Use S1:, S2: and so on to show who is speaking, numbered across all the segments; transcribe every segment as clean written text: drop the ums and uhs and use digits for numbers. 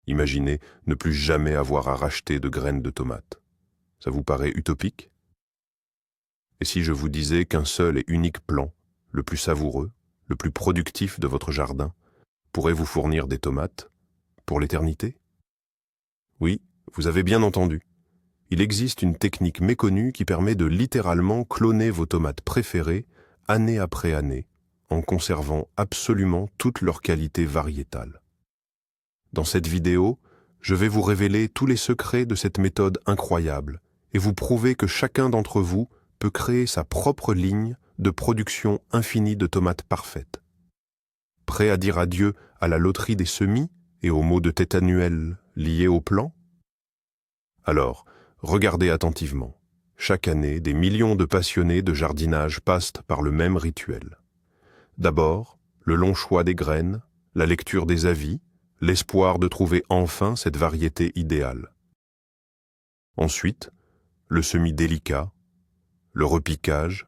S1: Imaginez ne plus jamais avoir à racheter de graines de tomates. Ça vous paraît utopique? Et si je vous disais qu'un seul et unique plant, le plus savoureux, le plus productif de votre jardin, pourrait vous fournir des tomates pour l'éternité? Oui, vous avez bien entendu. Il existe une technique méconnue qui permet de littéralement cloner vos tomates préférées année après année, en conservant absolument toutes leurs qualités variétales. Dans cette vidéo, je vais vous révéler tous les secrets de cette méthode incroyable et vous prouver que chacun d'entre vous peut créer sa propre ligne de production infinie de tomates parfaites. Prêt à dire adieu à la loterie des semis et aux maux de tête annuels liés au plan? Alors, regardez attentivement. Chaque année, des millions de passionnés de jardinage passent par le même rituel. D'abord, le long choix des graines, la lecture des avis, l'espoir de trouver enfin cette variété idéale. Ensuite, le semis délicat, le repiquage,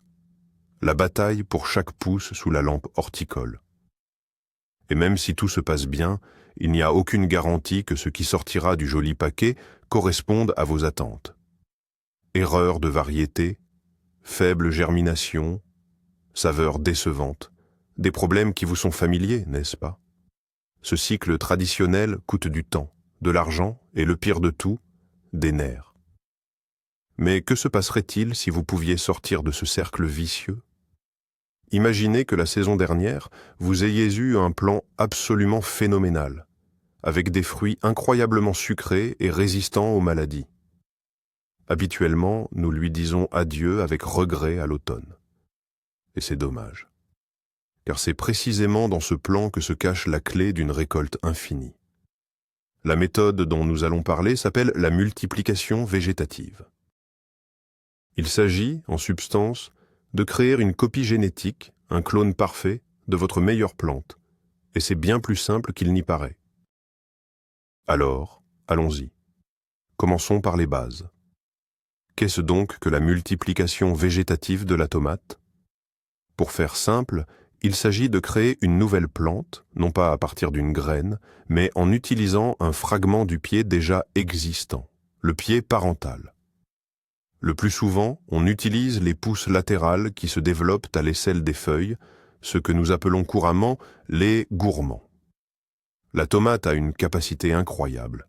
S1: la bataille pour chaque pouce sous la lampe horticole. Et même si tout se passe bien, il n'y a aucune garantie que ce qui sortira du joli paquet corresponde à vos attentes. Erreurs de variété, faible germination, saveur décevante, des problèmes qui vous sont familiers, n'est-ce pas? Ce cycle traditionnel coûte du temps, de l'argent et, le pire de tout, des nerfs. Mais que se passerait-il si vous pouviez sortir de ce cercle vicieux? Imaginez que la saison dernière, vous ayez eu un plant absolument phénoménal, avec des fruits incroyablement sucrés et résistants aux maladies. Habituellement, nous lui disons adieu avec regret à l'automne. Et c'est dommage. Car c'est précisément dans ce plan que se cache la clé d'une récolte infinie. La méthode dont nous allons parler s'appelle la multiplication végétative. Il s'agit, en substance, de créer une copie génétique, un clone parfait, de votre meilleure plante, et c'est bien plus simple qu'il n'y paraît. Alors, allons-y. Commençons par les bases. Qu'est-ce donc que la multiplication végétative de la tomate? Pour faire simple, il s'agit de créer une nouvelle plante, non pas à partir d'une graine, mais en utilisant un fragment du pied déjà existant, le pied parental. Le plus souvent, on utilise les pousses latérales qui se développent à l'aisselle des feuilles, ce que nous appelons couramment les gourmands. La tomate a une capacité incroyable.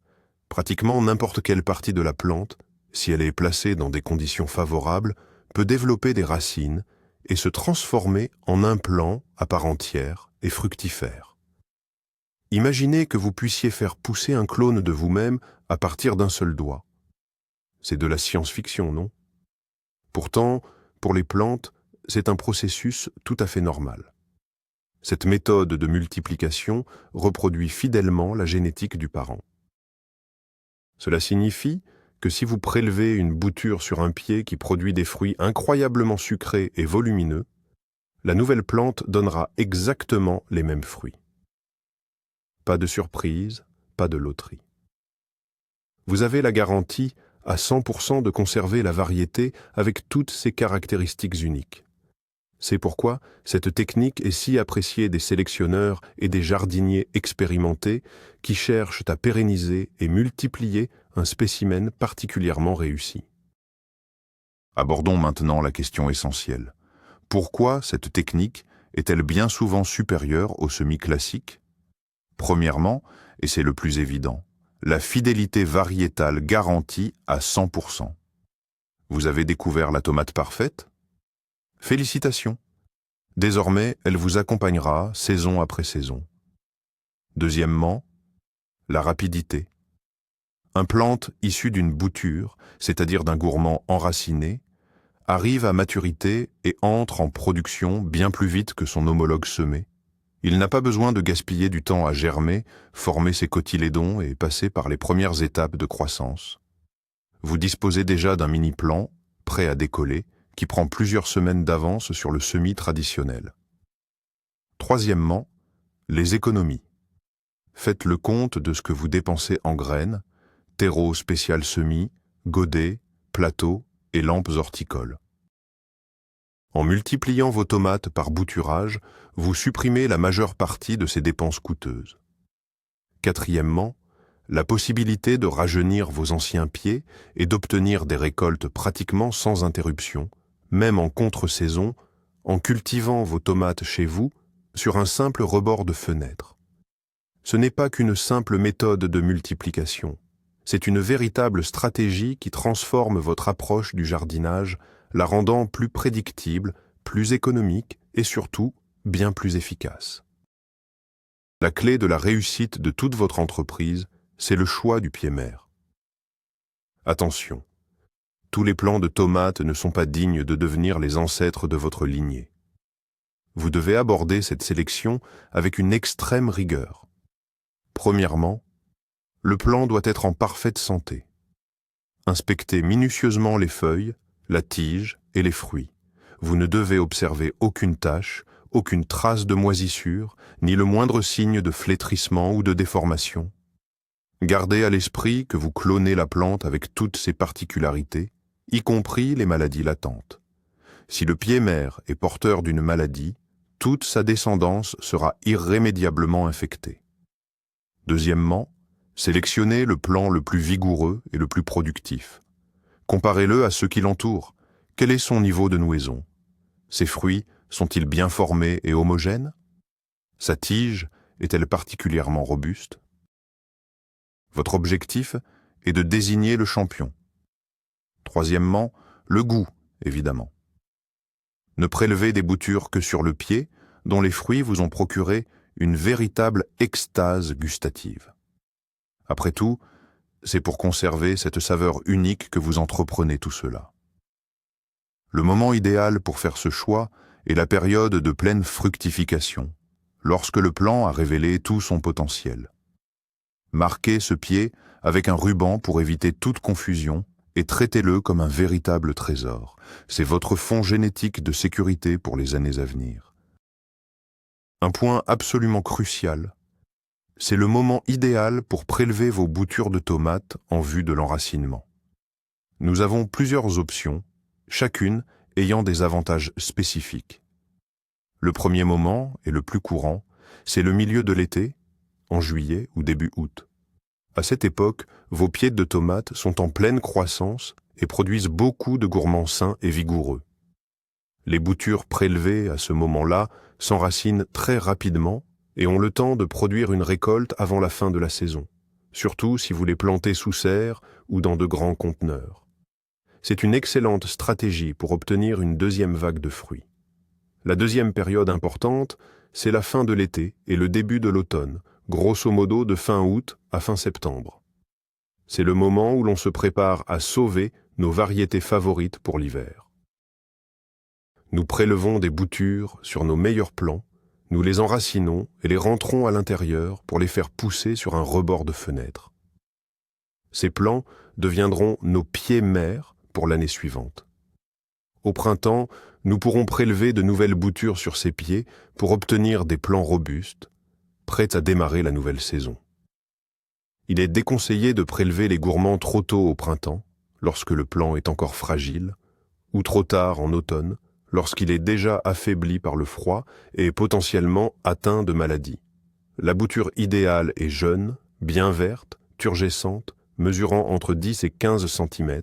S1: Pratiquement n'importe quelle partie de la plante, si elle est placée dans des conditions favorables, peut développer des racines et se transformer en un plant à part entière et fructifère. Imaginez que vous puissiez faire pousser un clone de vous-même à partir d'un seul doigt. C'est de la science-fiction, non? Pourtant, pour les plantes, c'est un processus tout à fait normal. Cette méthode de multiplication reproduit fidèlement la génétique du parent. Cela signifie que si vous prélevez une bouture sur un pied qui produit des fruits incroyablement sucrés et volumineux, la nouvelle plante donnera exactement les mêmes fruits. Pas de surprise, pas de loterie. Vous avez la garantie à 100% de conserver la variété avec toutes ses caractéristiques uniques. C'est pourquoi cette technique est si appréciée des sélectionneurs et des jardiniers expérimentés qui cherchent à pérenniser et multiplier un spécimen particulièrement réussi. Abordons maintenant la question essentielle. Pourquoi cette technique est-elle bien souvent supérieure au semis classique? Premièrement, et c'est le plus évident, la fidélité variétale garantie à 100%. Vous avez découvert la tomate parfaite? Félicitations! Désormais, elle vous accompagnera saison après saison. Deuxièmement, la rapidité. Un plante issu d'une bouture, c'est-à-dire d'un gourmand enraciné, arrive à maturité et entre en production bien plus vite que son homologue semé. Il n'a pas besoin de gaspiller du temps à germer, former ses cotylédons et passer par les premières étapes de croissance. Vous disposez déjà d'un mini-plant, prêt à décoller, qui prend plusieurs semaines d'avance sur le semis traditionnel. Troisièmement, les économies. Faites le compte de ce que vous dépensez en graines, terreau spécial semis, godet, plateau et lampes horticoles. En multipliant vos tomates par bouturage, vous supprimez la majeure partie de ces dépenses coûteuses. Quatrièmement, la possibilité de rajeunir vos anciens pieds et d'obtenir des récoltes pratiquement sans interruption, même en contre-saison, en cultivant vos tomates chez vous sur un simple rebord de fenêtre. Ce n'est pas qu'une simple méthode de multiplication, c'est une véritable stratégie qui transforme votre approche du jardinage, la rendant plus prédictible, plus économique et surtout bien plus efficace. La clé de la réussite de toute votre entreprise, c'est le choix du pied-mère. Attention, tous les plants de tomates ne sont pas dignes de devenir les ancêtres de votre lignée. Vous devez aborder cette sélection avec une extrême rigueur. Premièrement, le plant doit être en parfaite santé. Inspectez minutieusement les feuilles, la tige et les fruits. Vous ne devez observer aucune tache, aucune trace de moisissure, ni le moindre signe de flétrissement ou de déformation. Gardez à l'esprit que vous clonez la plante avec toutes ses particularités, y compris les maladies latentes. Si le pied-mère est porteur d'une maladie, toute sa descendance sera irrémédiablement infectée. Deuxièmement, sélectionnez le plant le plus vigoureux et le plus productif. Comparez-le à ceux qui l'entourent. Quel est son niveau de nouaison? Ses fruits sont-ils bien formés et homogènes? Sa tige est-elle particulièrement robuste? Votre objectif est de désigner le champion. Troisièmement, le goût, évidemment. Ne prélevez des boutures que sur le pied, dont les fruits vous ont procuré une véritable extase gustative. Après tout, c'est pour conserver cette saveur unique que vous entreprenez tout cela. Le moment idéal pour faire ce choix est la période de pleine fructification, lorsque le plant a révélé tout son potentiel. Marquez ce pied avec un ruban pour éviter toute confusion et traitez-le comme un véritable trésor. C'est votre fonds génétique de sécurité pour les années à venir. Un point absolument crucial, c'est le moment idéal pour prélever vos boutures de tomates en vue de l'enracinement. Nous avons plusieurs options, chacune ayant des avantages spécifiques. Le premier moment, et le plus courant, c'est le milieu de l'été, en juillet ou début août. À cette époque, vos pieds de tomates sont en pleine croissance et produisent beaucoup de gourmands sains et vigoureux. Les boutures prélevées à ce moment-là s'enracinent très rapidement et ont le temps de produire une récolte avant la fin de la saison, surtout si vous les plantez sous serre ou dans de grands conteneurs. C'est une excellente stratégie pour obtenir une deuxième vague de fruits. La deuxième période importante, c'est la fin de l'été et le début de l'automne, grosso modo de fin août à fin septembre. C'est le moment où l'on se prépare à sauver nos variétés favorites pour l'hiver. Nous prélevons des boutures sur nos meilleurs plants, nous les enracinons et les rentrons à l'intérieur pour les faire pousser sur un rebord de fenêtre. Ces plants deviendront nos pieds-mères pour l'année suivante. Au printemps, nous pourrons prélever de nouvelles boutures sur ces pieds pour obtenir des plants robustes, prêts à démarrer la nouvelle saison. Il est déconseillé de prélever les gourmands trop tôt au printemps, lorsque le plant est encore fragile, ou trop tard en automne, lorsqu'il est déjà affaibli par le froid et potentiellement atteint de maladies. La bouture idéale est jeune, bien verte, turgescente, mesurant entre 10 et 15 cm,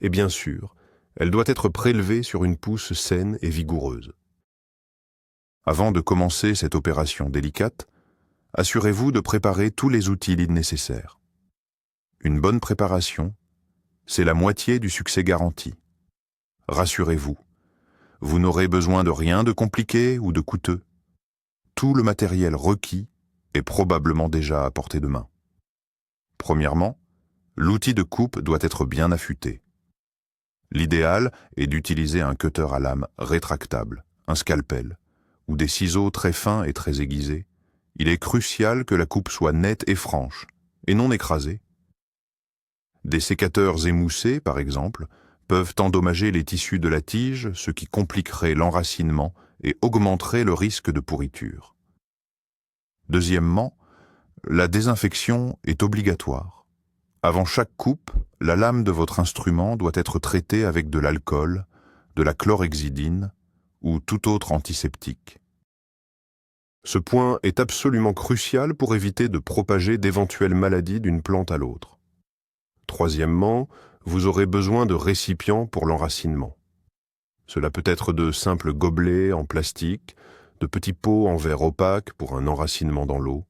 S1: et bien sûr, elle doit être prélevée sur une pousse saine et vigoureuse. Avant de commencer cette opération délicate, assurez-vous de préparer tous les outils nécessaires. Une bonne préparation, c'est la moitié du succès garanti. Rassurez-vous, vous n'aurez besoin de rien de compliqué ou de coûteux. Tout le matériel requis est probablement déjà à portée de main. Premièrement, l'outil de coupe doit être bien affûté. L'idéal est d'utiliser un cutter à lame rétractable, un scalpel, ou des ciseaux très fins et très aiguisés. Il est crucial que la coupe soit nette et franche, et non écrasée. Des sécateurs émoussés, par exemple, peuvent endommager les tissus de la tige, ce qui compliquerait l'enracinement et augmenterait le risque de pourriture. Deuxièmement, la désinfection est obligatoire. Avant chaque coupe, la lame de votre instrument doit être traitée avec de l'alcool, de la chlorhexidine ou tout autre antiseptique. Ce point est absolument crucial pour éviter de propager d'éventuelles maladies d'une plante à l'autre. Troisièmement, vous aurez besoin de récipients pour l'enracinement. Cela peut être de simples gobelets en plastique, de petits pots en verre opaque pour un enracinement dans l'eau,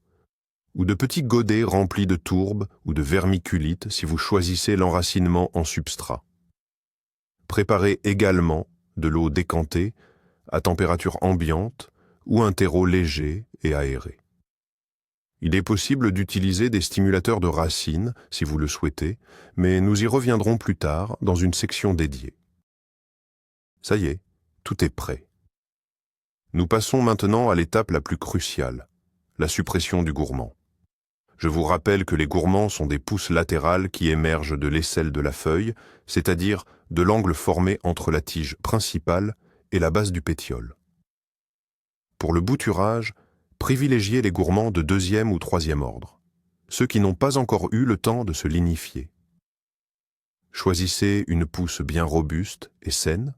S1: ou de petits godets remplis de tourbe ou de vermiculite si vous choisissez l'enracinement en substrat. Préparez également de l'eau décantée à température ambiante ou un terreau léger et aéré. Il est possible d'utiliser des stimulateurs de racines si vous le souhaitez, mais nous y reviendrons plus tard dans une section dédiée. Ça y est, tout est prêt. Nous passons maintenant à l'étape la plus cruciale, la suppression du gourmand. Je vous rappelle que les gourmands sont des pousses latérales qui émergent de l'aisselle de la feuille, c'est-à-dire de l'angle formé entre la tige principale et la base du pétiole. Pour le bouturage, privilégiez les gourmands de deuxième ou troisième ordre, ceux qui n'ont pas encore eu le temps de se lignifier. Choisissez une pousse bien robuste et saine,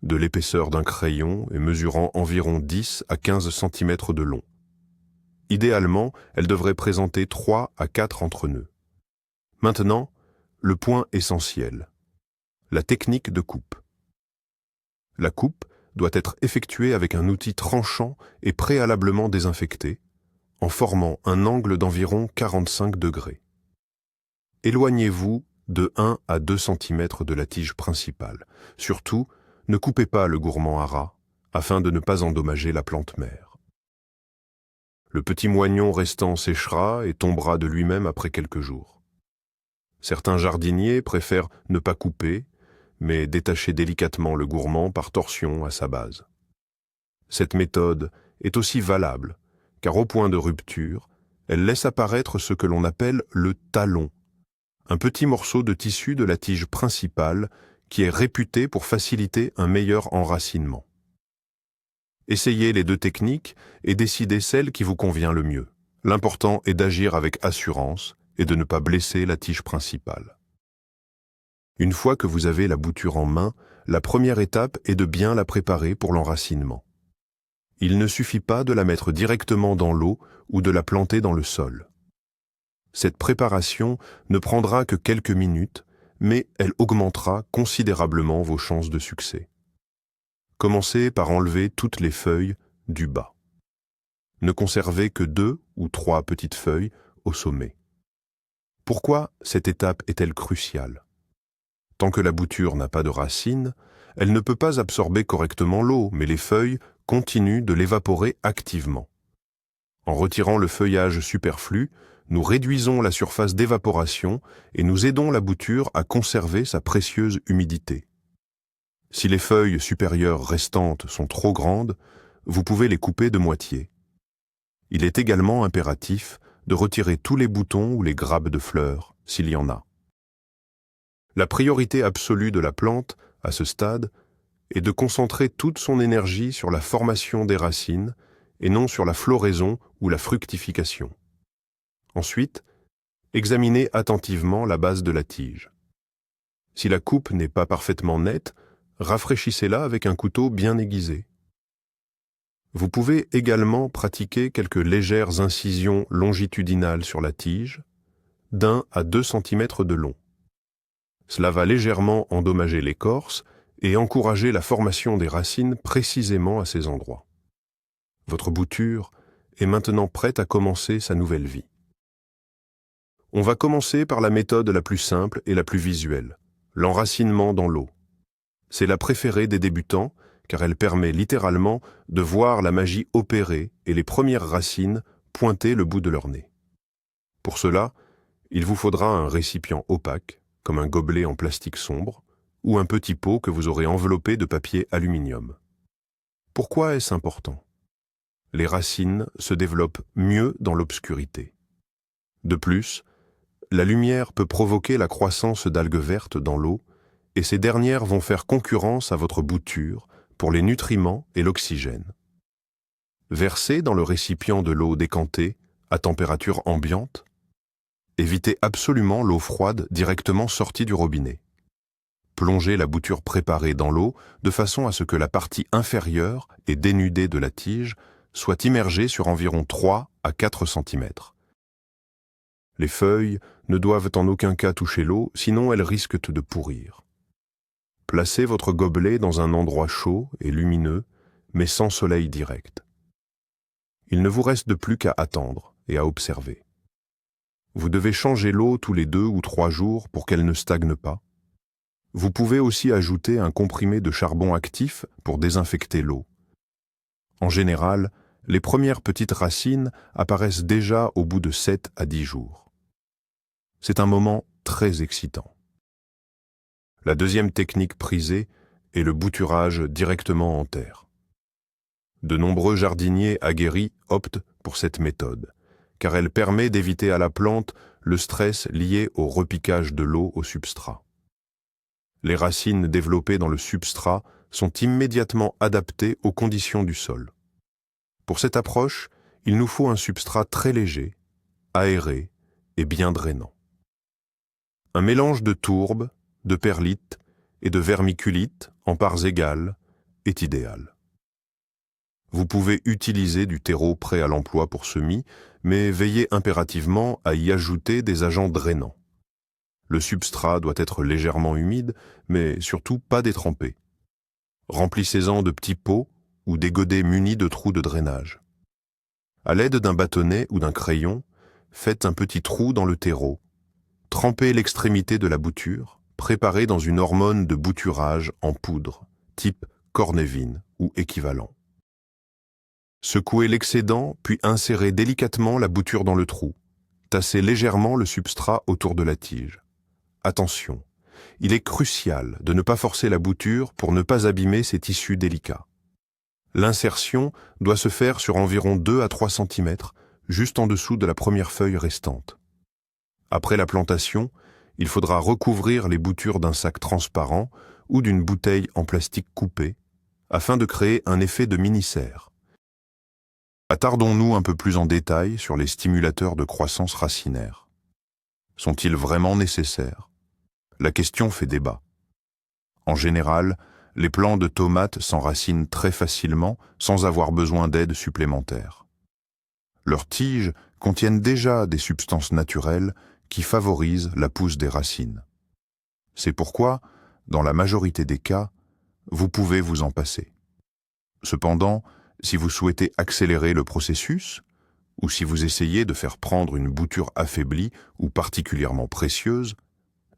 S1: de l'épaisseur d'un crayon et mesurant environ 10 à 15 cm de long. Idéalement, elle devrait présenter 3 à 4 entrenœuds. Maintenant, le point essentiel, la technique de coupe. La coupe doit être effectuée avec un outil tranchant et préalablement désinfecté, en formant un angle d'environ 45 degrés. Éloignez-vous de 1 à 2 cm de la tige principale. Surtout, ne coupez pas le gourmand à ras, afin de ne pas endommager la plante mère. Le petit moignon restant séchera et tombera de lui-même après quelques jours. Certains jardiniers préfèrent ne pas couper, mais détacher délicatement le gourmand par torsion à sa base. Cette méthode est aussi valable, car au point de rupture, elle laisse apparaître ce que l'on appelle le talon, un petit morceau de tissu de la tige principale qui est réputé pour faciliter un meilleur enracinement. Essayez les deux techniques et décidez celle qui vous convient le mieux. L'important est d'agir avec assurance et de ne pas blesser la tige principale. Une fois que vous avez la bouture en main, la première étape est de bien la préparer pour l'enracinement. Il ne suffit pas de la mettre directement dans l'eau ou de la planter dans le sol. Cette préparation ne prendra que quelques minutes, mais elle augmentera considérablement vos chances de succès. Commencez par enlever toutes les feuilles du bas. Ne conservez que 2 ou 3 petites feuilles au sommet. Pourquoi cette étape est-elle cruciale? Tant que la bouture n'a pas de racines, elle ne peut pas absorber correctement l'eau, mais les feuilles continuent de l'évaporer activement. En retirant le feuillage superflu, nous réduisons la surface d'évaporation et nous aidons la bouture à conserver sa précieuse humidité. Si les feuilles supérieures restantes sont trop grandes, vous pouvez les couper de moitié. Il est également impératif de retirer tous les boutons ou les grappes de fleurs, s'il y en a. La priorité absolue de la plante, à ce stade, est de concentrer toute son énergie sur la formation des racines et non sur la floraison ou la fructification. Ensuite, examinez attentivement la base de la tige. Si la coupe n'est pas parfaitement nette, rafraîchissez-la avec un couteau bien aiguisé. Vous pouvez également pratiquer quelques légères incisions longitudinales sur la tige, d'1 à 2 cm de long. Cela va légèrement endommager l'écorce et encourager la formation des racines précisément à ces endroits. Votre bouture est maintenant prête à commencer sa nouvelle vie. On va commencer par la méthode la plus simple et la plus visuelle, l'enracinement dans l'eau. C'est la préférée des débutants, car elle permet littéralement de voir la magie opérer et les premières racines pointer le bout de leur nez. Pour cela, il vous faudra un récipient opaque, comme un gobelet en plastique sombre, ou un petit pot que vous aurez enveloppé de papier aluminium. Pourquoi est-ce important? Les racines se développent mieux dans l'obscurité. De plus, la lumière peut provoquer la croissance d'algues vertes dans l'eau, et ces dernières vont faire concurrence à votre bouture pour les nutriments et l'oxygène. Versez dans le récipient de l'eau décantée à température ambiante. Évitez absolument l'eau froide directement sortie du robinet. Plongez la bouture préparée dans l'eau de façon à ce que la partie inférieure et dénudée de la tige soit immergée sur environ 3 à 4 cm. Les feuilles ne doivent en aucun cas toucher l'eau, sinon elles risquent de pourrir. Placez votre gobelet dans un endroit chaud et lumineux, mais sans soleil direct. Il ne vous reste plus qu'à attendre et à observer. Vous devez changer l'eau tous les 2 ou 3 jours pour qu'elle ne stagne pas. Vous pouvez aussi ajouter un comprimé de charbon actif pour désinfecter l'eau. En général, les premières petites racines apparaissent déjà au bout de 7 à 10 jours. C'est un moment très excitant. La deuxième technique prisée est le bouturage directement en terre. De nombreux jardiniers aguerris optent pour cette méthode, car elle permet d'éviter à la plante le stress lié au repiquage de l'eau au substrat. Les racines développées dans le substrat sont immédiatement adaptées aux conditions du sol. Pour cette approche, il nous faut un substrat très léger, aéré et bien drainant. Un mélange de tourbe, de perlite et de vermiculite en parts égales est idéal. Vous pouvez utiliser du terreau prêt à l'emploi pour semis, mais veillez impérativement à y ajouter des agents drainants. Le substrat doit être légèrement humide, mais surtout pas détrempé. Remplissez-en de petits pots ou des godets munis de trous de drainage. À l'aide d'un bâtonnet ou d'un crayon, faites un petit trou dans le terreau. Trempez l'extrémité de la bouture, préparée dans une hormone de bouturage en poudre, type cornévine ou équivalent. Secouez l'excédent, puis insérez délicatement la bouture dans le trou. Tassez légèrement le substrat autour de la tige. Attention, il est crucial de ne pas forcer la bouture pour ne pas abîmer ces tissus délicats. L'insertion doit se faire sur environ 2 à 3 cm, juste en dessous de la première feuille restante. Après la plantation, il faudra recouvrir les boutures d'un sac transparent ou d'une bouteille en plastique coupé, afin de créer un effet de mini-serre. Attardons-nous un peu plus en détail sur les stimulateurs de croissance racinaire. Sont-ils vraiment nécessaires? La question fait débat. En général, les plants de tomates s'enracinent très facilement sans avoir besoin d'aide supplémentaire. Leurs tiges contiennent déjà des substances naturelles qui favorisent la pousse des racines. C'est pourquoi, dans la majorité des cas, vous pouvez vous en passer. Cependant, si vous souhaitez accélérer le processus, ou si vous essayez de faire prendre une bouture affaiblie ou particulièrement précieuse,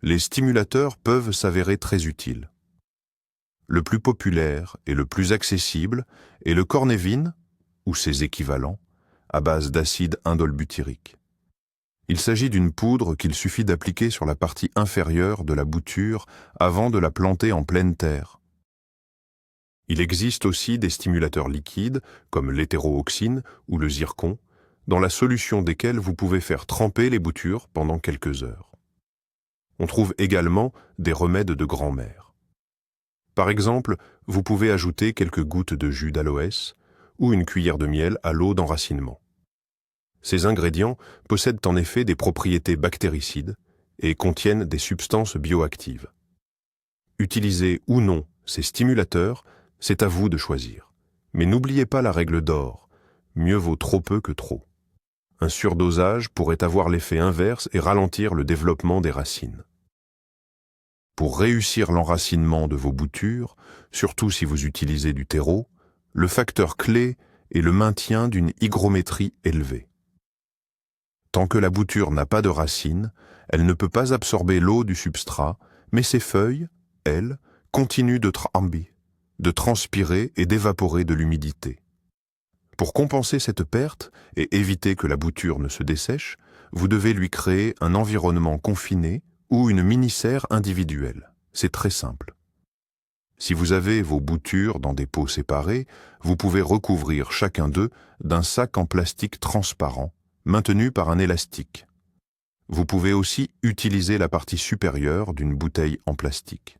S1: les stimulateurs peuvent s'avérer très utiles. Le plus populaire et le plus accessible est le cornévine, ou ses équivalents, à base d'acide indolbutyrique. Il s'agit d'une poudre qu'il suffit d'appliquer sur la partie inférieure de la bouture avant de la planter en pleine terre. Il existe aussi des stimulateurs liquides, comme l'hétéroauxine ou le zircon, dans la solution desquels vous pouvez faire tremper les boutures pendant quelques heures. On trouve également des remèdes de grand-mère. Par exemple, vous pouvez ajouter quelques gouttes de jus d'aloès ou une cuillère de miel à l'eau d'enracinement. Ces ingrédients possèdent en effet des propriétés bactéricides et contiennent des substances bioactives. Utiliser ou non ces stimulateurs, c'est à vous de choisir. Mais n'oubliez pas la règle d'or, mieux vaut trop peu que trop. Un surdosage pourrait avoir l'effet inverse et ralentir le développement des racines. Pour réussir l'enracinement de vos boutures, surtout si vous utilisez du terreau, le facteur clé est le maintien d'une hygrométrie élevée. Tant que la bouture n'a pas de racines, elle ne peut pas absorber l'eau du substrat, mais ses feuilles, elles, continuent de tremper, de transpirer et d'évaporer de l'humidité. Pour compenser cette perte et éviter que la bouture ne se dessèche, vous devez lui créer un environnement confiné ou une mini-serre individuelle. C'est très simple. Si vous avez vos boutures dans des pots séparés, vous pouvez recouvrir chacun d'eux d'un sac en plastique transparent, maintenu par un élastique. Vous pouvez aussi utiliser la partie supérieure d'une bouteille en plastique.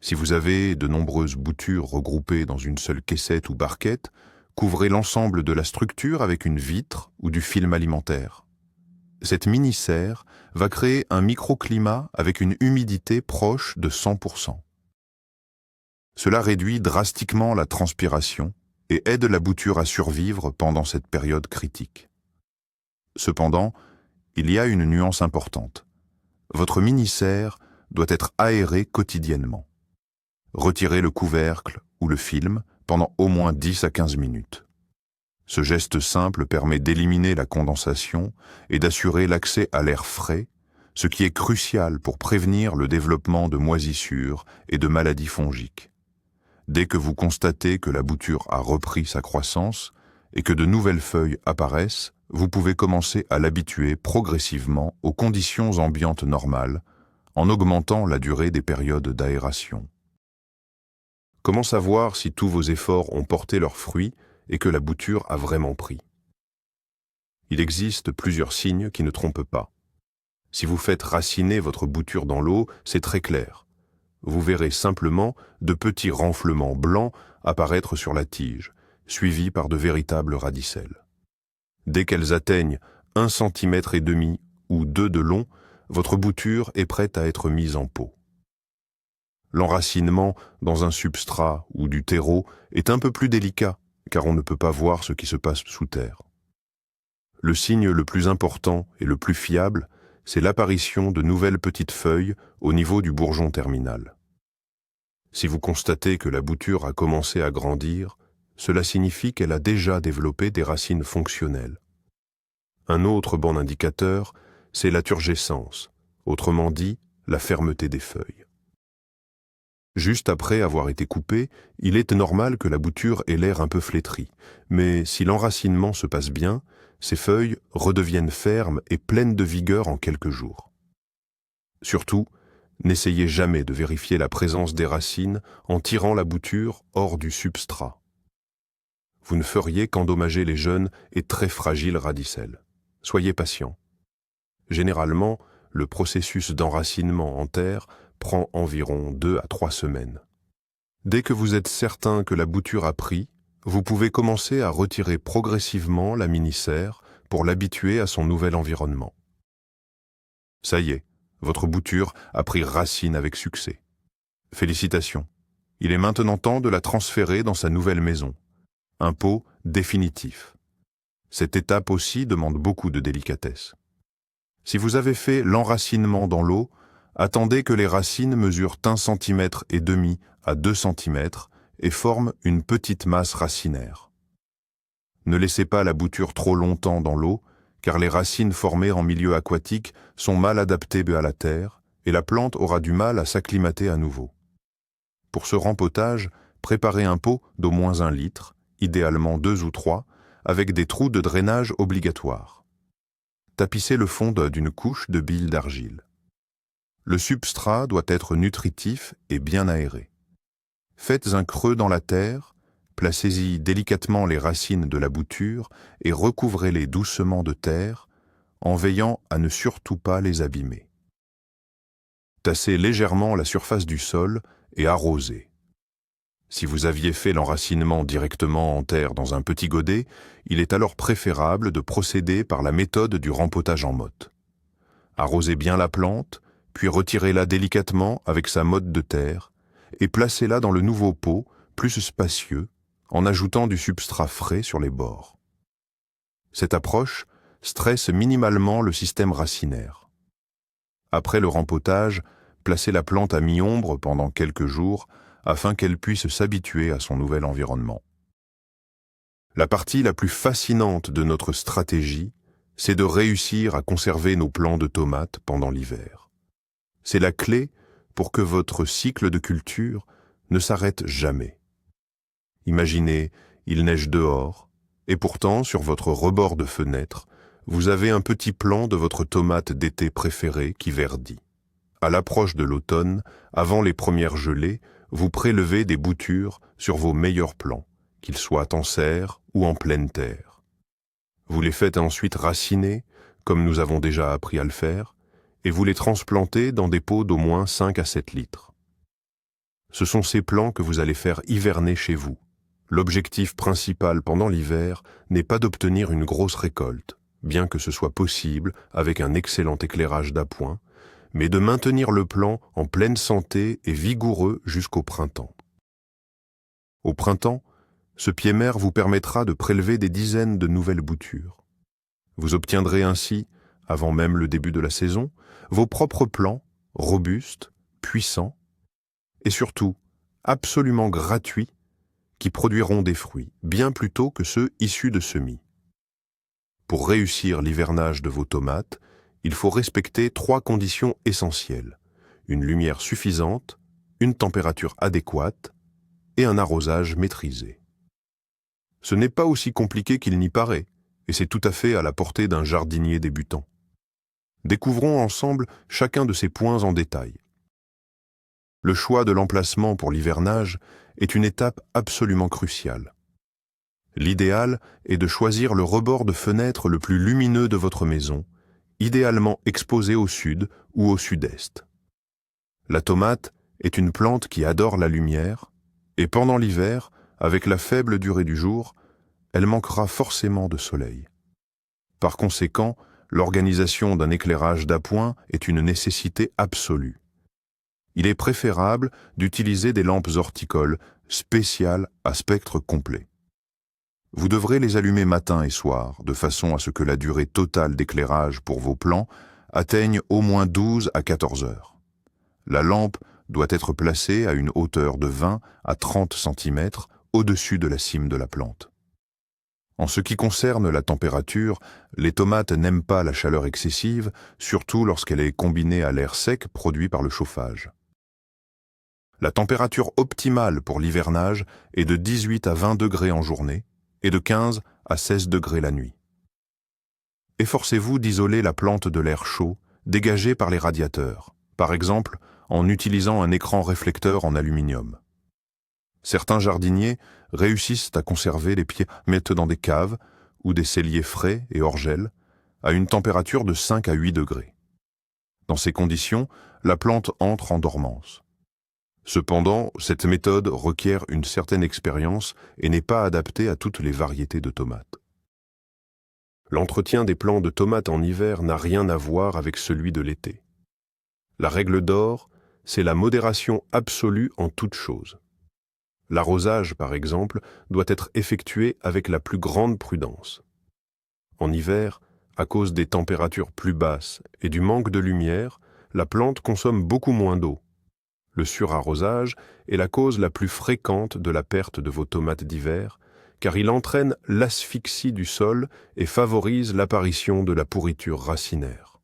S1: Si vous avez de nombreuses boutures regroupées dans une seule caissette ou barquette, couvrez l'ensemble de la structure avec une vitre ou du film alimentaire. Cette mini-serre va créer un microclimat avec une humidité proche de 100%. Cela réduit drastiquement la transpiration et aide la bouture à survivre pendant cette période critique. Cependant, il y a une nuance importante. Votre mini-serre doit être aéré quotidiennement. Retirez le couvercle ou le film pendant au moins 10 à 15 minutes. Ce geste simple permet d'éliminer la condensation et d'assurer l'accès à l'air frais, ce qui est crucial pour prévenir le développement de moisissures et de maladies fongiques. Dès que vous constatez que la bouture a repris sa croissance et que de nouvelles feuilles apparaissent, vous pouvez commencer à l'habituer progressivement aux conditions ambiantes normales, en augmentant la durée des périodes d'aération. Comment savoir si tous vos efforts ont porté leurs fruits et que la bouture a vraiment pris? Il existe plusieurs signes qui ne trompent pas. Si vous faites raciner votre bouture dans l'eau, c'est très clair. Vous verrez simplement de petits renflements blancs apparaître sur la tige, suivis par de véritables radicelles. Dès qu'elles atteignent 1,5 cm ou 2 de long, votre bouture est prête à être mise en pot. L'enracinement dans un substrat ou du terreau est un peu plus délicat, car on ne peut pas voir ce qui se passe sous terre. Le signe le plus important et le plus fiable, c'est l'apparition de nouvelles petites feuilles au niveau du bourgeon terminal. Si vous constatez que la bouture a commencé à grandir, cela signifie qu'elle a déjà développé des racines fonctionnelles. Un autre bon indicateur, c'est la turgescence, autrement dit, la fermeté des feuilles. Juste après avoir été coupée, il est normal que la bouture ait l'air un peu flétrie, mais si l'enracinement se passe bien, ces feuilles redeviennent fermes et pleines de vigueur en quelques jours. Surtout, n'essayez jamais de vérifier la présence des racines en tirant la bouture hors du substrat. Vous ne feriez qu'endommager les jeunes et très fragiles radicelles. Soyez patient. Généralement, le processus d'enracinement en terre prend environ 2 à 3 semaines. Dès que vous êtes certain que la bouture a pris, vous pouvez commencer à retirer progressivement la mini-serre pour l'habituer à son nouvel environnement. Ça y est, votre bouture a pris racine avec succès. Félicitations. Il est maintenant temps de la transférer dans sa nouvelle maison. Un pot définitif. Cette étape aussi demande beaucoup de délicatesse. Si vous avez fait l'enracinement dans l'eau, attendez que les racines mesurent 1,5 cm à 2 cm et forment une petite masse racinaire. Ne laissez pas la bouture trop longtemps dans l'eau, car les racines formées en milieu aquatique sont mal adaptées à la terre et la plante aura du mal à s'acclimater à nouveau. Pour ce rempotage, préparez un pot d'au moins 1 litre, idéalement 2 ou 3, avec des trous de drainage obligatoires. Tapissez le fond d'une couche de bile d'argile. Le substrat doit être nutritif et bien aéré. Faites un creux dans la terre, placez-y délicatement les racines de la bouture et recouvrez-les doucement de terre, en veillant à ne surtout pas les abîmer. Tassez légèrement la surface du sol et arrosez. Si vous aviez fait l'enracinement directement en terre dans un petit godet, il est alors préférable de procéder par la méthode du rempotage en motte. Arrosez bien la plante, puis retirez-la délicatement avec sa motte de terre et placez-la dans le nouveau pot, plus spacieux, en ajoutant du substrat frais sur les bords. Cette approche stresse minimalement le système racinaire. Après le rempotage, placez la plante à mi-ombre pendant quelques jours afin qu'elle puisse s'habituer à son nouvel environnement. La partie la plus fascinante de notre stratégie, c'est de réussir à conserver nos plants de tomates pendant l'hiver. C'est la clé pour que votre cycle de culture ne s'arrête jamais. Imaginez, il neige dehors, et pourtant, sur votre rebord de fenêtre, vous avez un petit plant de votre tomate d'été préférée qui verdit. À l'approche de l'automne, avant les premières gelées, vous prélevez des boutures sur vos meilleurs plants, qu'ils soient en serre ou en pleine terre. Vous les faites ensuite raciner, comme nous avons déjà appris à le faire, et vous les transplantez dans des pots d'au moins 5 à 7 litres. Ce sont ces plants que vous allez faire hiverner chez vous. L'objectif principal pendant l'hiver n'est pas d'obtenir une grosse récolte, bien que ce soit possible avec un excellent éclairage d'appoint, mais de maintenir le plant en pleine santé et vigoureux jusqu'au printemps. Au printemps, Ce pied-mère vous permettra de prélever des dizaines de nouvelles boutures. Vous obtiendrez ainsi, avant même le début de la saison, vos propres plants, robustes, puissants, et surtout absolument gratuits, qui produiront des fruits bien plus tôt que ceux issus de semis. Pour réussir l'hivernage de vos tomates, il faut respecter 3 conditions essentielles: une lumière suffisante, une température adéquate et un arrosage maîtrisé. Ce n'est pas aussi compliqué qu'il n'y paraît, et c'est tout à fait à la portée d'un jardinier débutant. Découvrons ensemble chacun de ces points en détail. Le choix de l'emplacement pour l'hivernage est une étape absolument cruciale. L'idéal est de choisir le rebord de fenêtre le plus lumineux de votre maison, idéalement exposé au sud ou au sud-est. La tomate est une plante qui adore la lumière, et pendant l'hiver, avec la faible durée du jour, elle manquera forcément de soleil. Par conséquent, l'organisation d'un éclairage d'appoint est une nécessité absolue. Il est préférable d'utiliser des lampes horticoles spéciales à spectre complet. Vous devrez les allumer matin et soir, de façon à ce que la durée totale d'éclairage pour vos plants atteigne au moins 12 à 14 heures. La lampe doit être placée à une hauteur de 20 à 30 cm au-dessus de la cime de la plante. En ce qui concerne la température, les tomates n'aiment pas la chaleur excessive, surtout lorsqu'elle est combinée à l'air sec produit par le chauffage. La température optimale pour l'hivernage est de 18 à 20 degrés en journée et de 15 à 16 degrés la nuit. Efforcez-vous d'isoler la plante de l'air chaud dégagé par les radiateurs, par exemple en utilisant un écran réflecteur en aluminium. Certains jardiniers réussissent à conserver les pieds mettent dans des caves ou des celliers frais et hors gel à une température de 5 à 8 degrés. Dans ces conditions, la plante entre en dormance. Cependant, cette méthode requiert une certaine expérience et n'est pas adaptée à toutes les variétés de tomates. L'entretien des plants de tomates en hiver n'a rien à voir avec celui de l'été. La règle d'or, c'est la modération absolue en toutes choses. L'arrosage, par exemple, doit être effectué avec la plus grande prudence. En hiver, à cause des températures plus basses et du manque de lumière, la plante consomme beaucoup moins d'eau. Le surarrosage est la cause la plus fréquente de la perte de vos tomates d'hiver, car il entraîne l'asphyxie du sol et favorise l'apparition de la pourriture racinaire.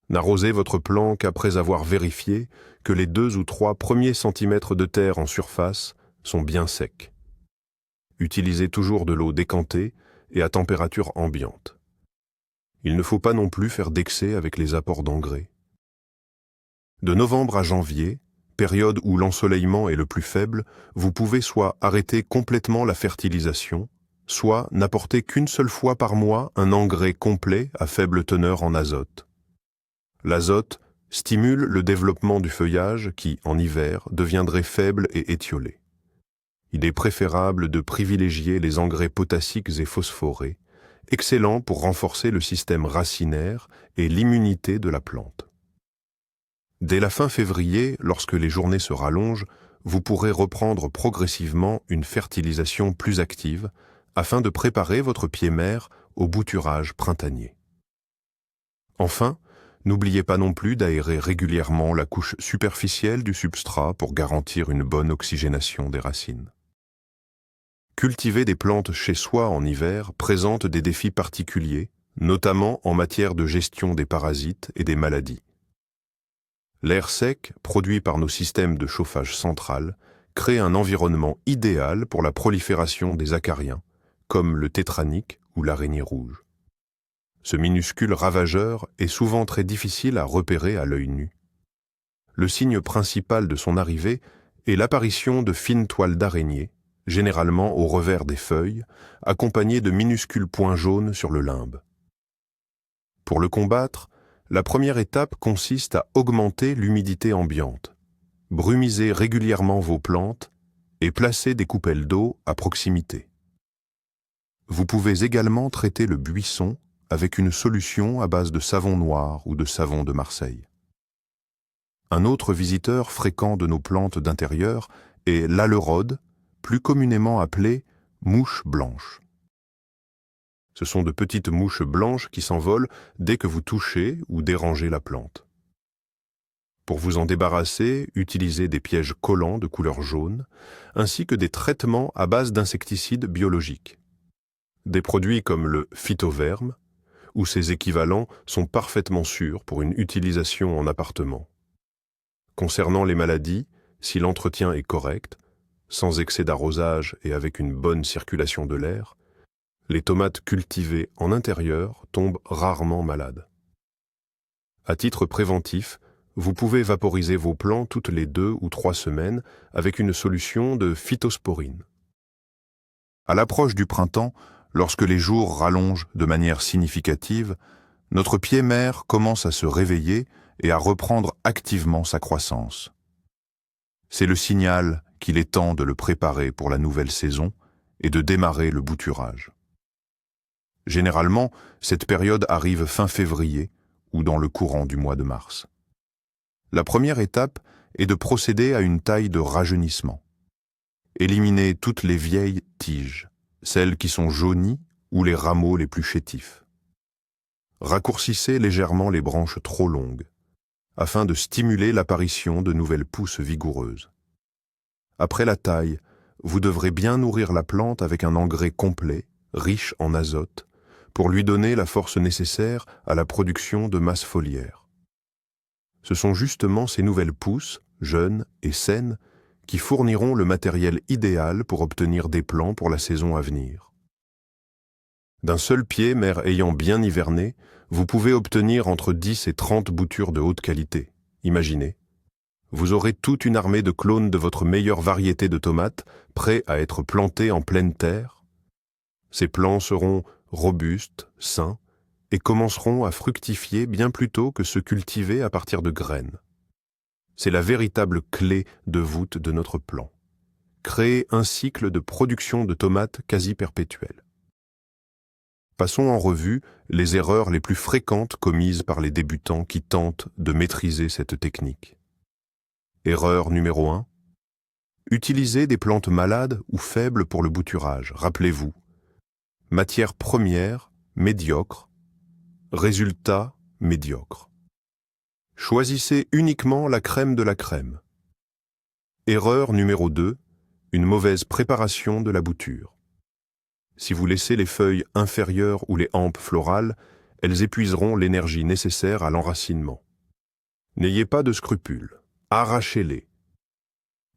S1: N'arrosez votre plant qu'après avoir vérifié que les 2 ou 3 premiers centimètres de terre en surface sont bien secs. Utilisez toujours de l'eau décantée et à température ambiante. Il ne faut pas non plus faire d'excès avec les apports d'engrais. De novembre à janvier, période où l'ensoleillement est le plus faible, vous pouvez soit arrêter complètement la fertilisation, soit n'apporter qu'une seule fois par mois un engrais complet à faible teneur en azote. L'azote stimule le développement du feuillage qui, en hiver, deviendrait faible et étiolé. Il est préférable de privilégier les engrais potassiques et phosphorés, excellents pour renforcer le système racinaire et l'immunité de la plante. Dès la fin février, lorsque les journées se rallongent, vous pourrez reprendre progressivement une fertilisation plus active afin de préparer votre pied-mère au bouturage printanier. Enfin, n'oubliez pas non plus d'aérer régulièrement la couche superficielle du substrat pour garantir une bonne oxygénation des racines. Cultiver des plantes chez soi en hiver présente des défis particuliers, notamment en matière de gestion des parasites et des maladies. L'air sec, produit par nos systèmes de chauffage central, crée un environnement idéal pour la prolifération des acariens, comme le tétranique ou l'araignée rouge. Ce minuscule ravageur est souvent très difficile à repérer à l'œil nu. Le signe principal de son arrivée est l'apparition de fines toiles d'araignée, généralement au revers des feuilles, accompagnées de minuscules points jaunes sur le limbe. Pour le combattre, la première étape consiste à augmenter l'humidité ambiante, brumiser régulièrement vos plantes et placer des coupelles d'eau à proximité. Vous pouvez également traiter le buisson avec une solution à base de savon noir ou de savon de Marseille. Un autre visiteur fréquent de nos plantes d'intérieur est l'alerode, plus communément appelé Mouches blanches. Ce sont de petites mouches blanches qui s'envolent dès que vous touchez ou dérangez la plante. Pour vous en débarrasser, utilisez des pièges collants de couleur jaune, ainsi que des traitements à base d'insecticides biologiques. Des produits comme le phytoverme ou ses équivalents sont parfaitement sûrs pour une utilisation en appartement. Concernant les maladies, si l'entretien est correct, sans excès d'arrosage et avec une bonne circulation de l'air, les tomates cultivées en intérieur tombent rarement malades. À titre préventif, vous pouvez vaporiser vos plants toutes les 2 ou 3 semaines avec une solution de phytosporine.
S2: À l'approche du printemps, lorsque les jours rallongent de manière significative, notre pied-mère commence à se réveiller et à reprendre activement sa croissance. C'est le signal qu'il est temps de le préparer pour la nouvelle saison et de démarrer le bouturage. Généralement, cette période arrive fin février ou dans le courant du mois de mars. La première étape est de procéder à une taille de rajeunissement. Éliminez toutes les vieilles tiges, celles qui sont jaunies ou les rameaux les plus chétifs. Raccourcissez légèrement les branches trop longues, afin de stimuler l'apparition de nouvelles pousses vigoureuses. Après la taille, vous devrez bien nourrir la plante avec un engrais complet, riche en azote, pour lui donner la force nécessaire à la production de masse foliaire. Ce sont justement ces nouvelles pousses, jeunes et saines, qui fourniront le matériel idéal pour obtenir des plants pour la saison à venir. D'un seul pied, mère ayant bien hiverné, vous pouvez obtenir entre 10 et 30 boutures de haute qualité. Imaginez. Vous aurez toute une armée de clones de votre meilleure variété de tomates prêts à être plantés en pleine terre. Ces plants seront robustes, sains, et commenceront à fructifier bien plus tôt que ceux cultivés à partir de graines. C'est la véritable clé de voûte de notre plan. Créer un cycle de production de tomates quasi perpétuel. Passons en revue les erreurs les plus fréquentes commises par les débutants qui tentent de maîtriser cette technique. Erreur numéro 1. Utilisez des plantes malades ou faibles pour le bouturage. Rappelez-vous. Matière première, médiocre. Résultat médiocre. Choisissez uniquement la crème de la crème. Erreur numéro 2, une mauvaise préparation de la bouture. Si vous laissez les feuilles inférieures ou les hampes florales, elles épuiseront l'énergie nécessaire à l'enracinement. N'ayez pas de scrupules, arrachez-les.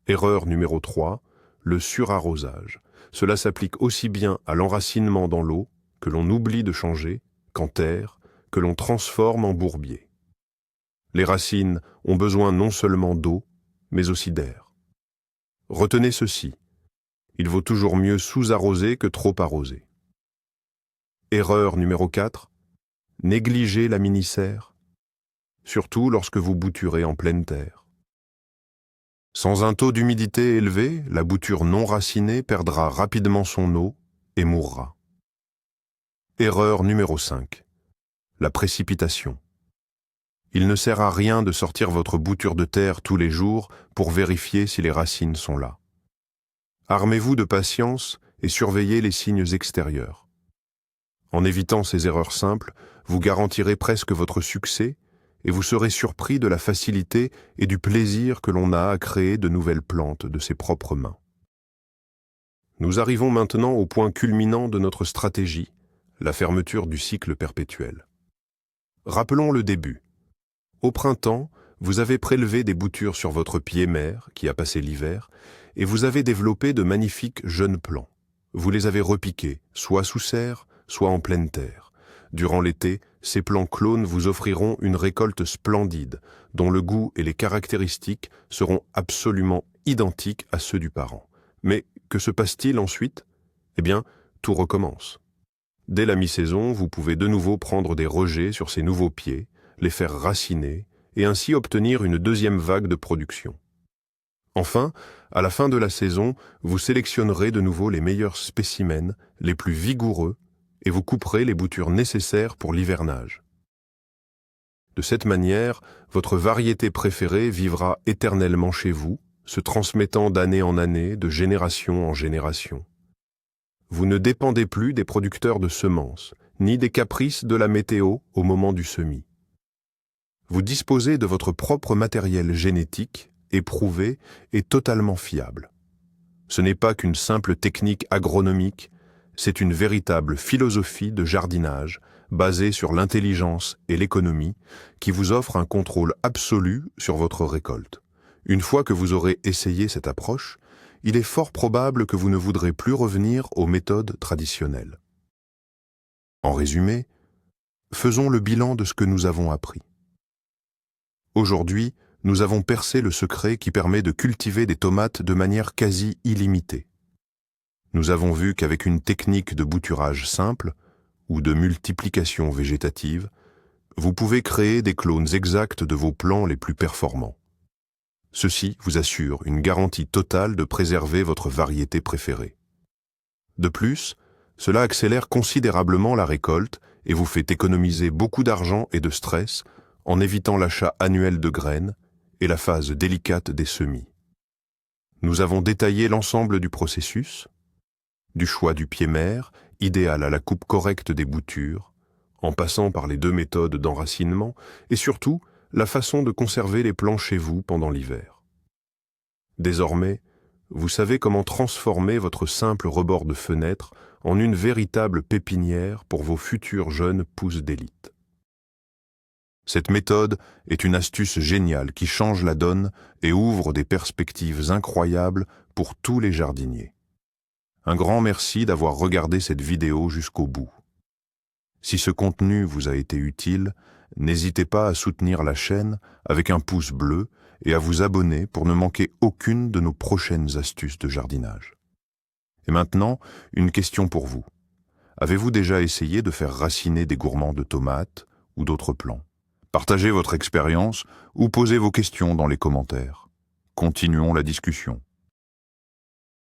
S2: Erreur numéro 3, le surarrosage. Cela s'applique aussi bien à l'enracinement dans l'eau, que l'on oublie de changer, qu'en terre, que l'on transforme en bourbier. Les racines ont besoin non seulement d'eau, mais aussi d'air. Retenez ceci, il vaut toujours mieux sous-arroser que trop arroser. Erreur numéro 4, négligez la mini-serre, surtout lorsque vous bouturez en pleine terre. Sans un taux d'humidité élevé, la bouture non racinée perdra rapidement son eau et mourra. Erreur numéro 5. La précipitation. Il ne sert à rien de sortir votre bouture de terre tous les jours pour vérifier si les racines sont là. Armez-vous de patience et surveillez les signes extérieurs. En évitant ces erreurs simples, vous garantirez presque votre succès et vous serez surpris de la facilité et du plaisir que l'on a à créer de nouvelles plantes de ses propres mains. Nous arrivons maintenant au point culminant de notre stratégie, la fermeture du cycle perpétuel. Rappelons le début. Au printemps, vous avez prélevé des boutures sur votre pied-mère, qui a passé l'hiver, et vous avez développé de magnifiques jeunes plants. Vous les avez repiqués, soit sous serre, soit en pleine terre. Durant l'été, ces plants clones vous offriront une récolte splendide, dont le goût et les caractéristiques seront absolument identiques à ceux du parent. Mais que se passe-t-il ensuite? Eh bien, tout recommence. Dès la mi-saison, vous pouvez de nouveau prendre des rejets sur ces nouveaux pieds, les faire raciner et ainsi obtenir une deuxième vague de production. Enfin, à la fin de la saison, vous sélectionnerez de nouveau les meilleurs spécimens, les plus vigoureux, et vous couperez les boutures nécessaires pour l'hivernage. De cette manière, votre variété préférée vivra éternellement chez vous, se transmettant d'année en année, de génération en génération.
S1: Vous ne dépendez plus des producteurs de semences, ni des caprices de la météo au moment du semis. Vous disposez de votre propre matériel génétique, éprouvé et totalement fiable. Ce n'est pas qu'une simple technique agronomique, c'est une véritable philosophie de jardinage basée sur l'intelligence et l'économie qui vous offre un contrôle absolu sur votre récolte. Une fois que vous aurez essayé cette approche, il est fort probable que vous ne voudrez plus revenir aux méthodes traditionnelles. En résumé, faisons le bilan de ce que nous avons appris. Aujourd'hui, nous avons percé le secret qui permet de cultiver des tomates de manière quasi illimitée. Nous avons vu qu'avec une technique de bouturage simple ou de multiplication végétative, vous pouvez créer des clones exacts de vos plants les plus performants. Ceci vous assure une garantie totale de préserver votre variété préférée. De plus, cela accélère considérablement la récolte et vous fait économiser beaucoup d'argent et de stress en évitant l'achat annuel de graines et la phase délicate des semis. Nous avons détaillé l'ensemble du processus, du choix du pied-mère, idéal à la coupe correcte des boutures, en passant par les 2 méthodes d'enracinement, et surtout la façon de conserver les plants chez vous pendant l'hiver. Désormais, vous savez comment transformer votre simple rebord de fenêtre en une véritable pépinière pour vos futures jeunes pousses d'élite. Cette méthode est une astuce géniale qui change la donne et ouvre des perspectives incroyables pour tous les jardiniers. Un grand merci d'avoir regardé cette vidéo jusqu'au bout. Si ce contenu vous a été utile, n'hésitez pas à soutenir la chaîne avec un pouce bleu et à vous abonner pour ne manquer aucune de nos prochaines astuces de jardinage. Et maintenant, une question pour vous. Avez-vous déjà essayé de faire raciner des gourmands de tomates ou d'autres plants? Partagez votre expérience ou posez vos questions dans les commentaires. Continuons la discussion.